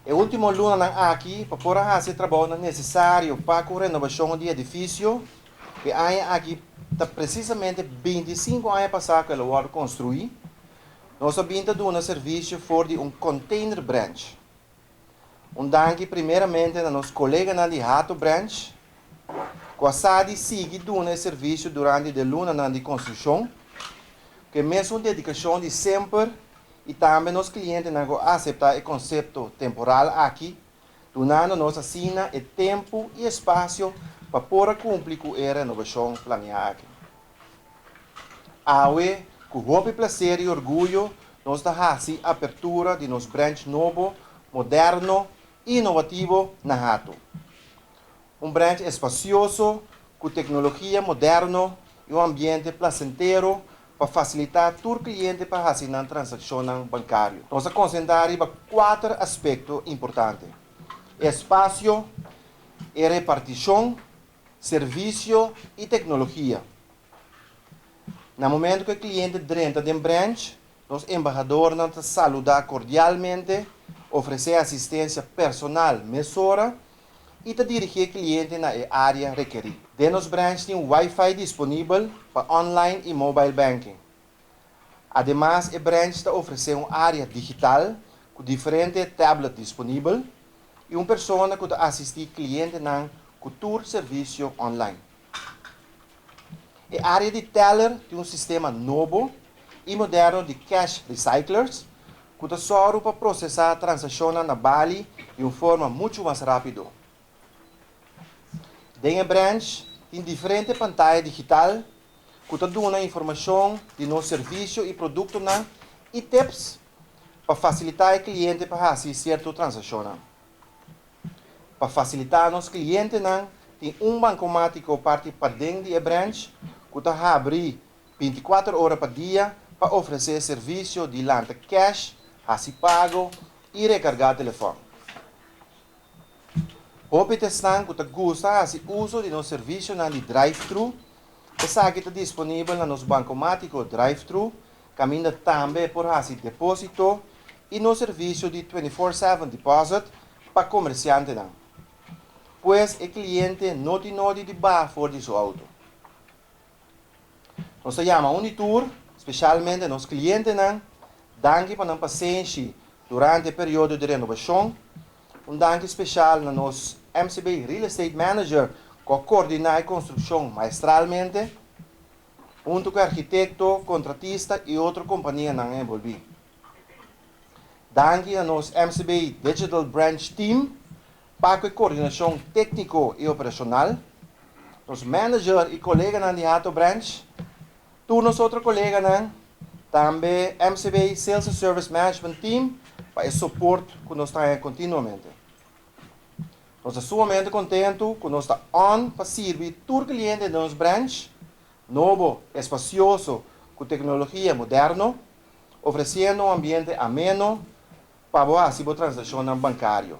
E último luna aqui, para pôr a trabalho necessário para a renovação do edifício, que aqui está precisamente 25 anos passado que ele vai construir. Nós vamos dar um serviço for de container branch. Danke primeiramente a nossos colegas de Hato Branch, que SADI sigue dando serviço durante a luna de construção, que mesmo dedicação de sempre, e também nos clientes não aceitam o conceito temporal aqui, donando nos assina o tempo e espaço para poder cumprir com a renovação planeada aqui. Aue, com muito prazer e orgulho, nós damos a abertura de nosso branch novo, moderno e inovativo na Hato. Branch espacioso, com tecnologia moderna e ambiente placentero para facilitar todo cliente para fazer uma transação bancária. Nós concentramos em 4 aspectos importantes: espaço, repartição, serviço e tecnologia. No momento que o cliente entra no branch, os embaixadores nos saludam cordialmente, oferecer assistência personal mesura e dirigir o cliente na área requerida. Dentro dos branches tem Wi-Fi disponível para online e mobile banking. Ademais, o branch está oferecendo uma área digital com diferentes tablets disponíveis e uma pessoa que assiste o cliente na cultura serviço online. A área de teller tem sistema novo e moderno de cash recyclers, que está só para processar transações na Bali de uma forma muito mais rápida. Dentro do branch tem diferentes pantalhas digitais que dão informação de nosso serviço e produto e tips para facilitar o cliente para fazer certas transações. Para facilitar os clientes, tem banco automático para dentro do branch que está abrir 24 horas por dia para oferecer serviço de lanta cash, fazer pago e recarregar telefone. Houve testan que gosta de uso de nosso serviço de drive-thru. Essa aqui está disponível no nosso banco automático drive-thru, caminha também por fazer depósito e no serviço de 24/7 deposit para comerciantes. Pois o cliente não tem nada de bar fora de seu auto. Nós chamamos Unitur, especialmente nos clientes, danke para a paciência durante o período de renovação. Danke especial a nosso MCB Real Estate Manager, que coordena a construção maestralmente, junto com o arquiteto, contratista e outra companhia envolvida. Danke a nosso MCB Digital Branch Team, para a coordenação técnico e operacional. Nos manager e colegas de Hato Branch, todos os outros colegas, também MCB Sales and Service Management Team, para o suporte que nós temos continuamente. Nós estamos sumamente contentes que nós estamos on para servir todo cliente de nosso branch, novo, espacioso, com tecnologia moderna, oferecendo um ambiente ameno para a transação bancária.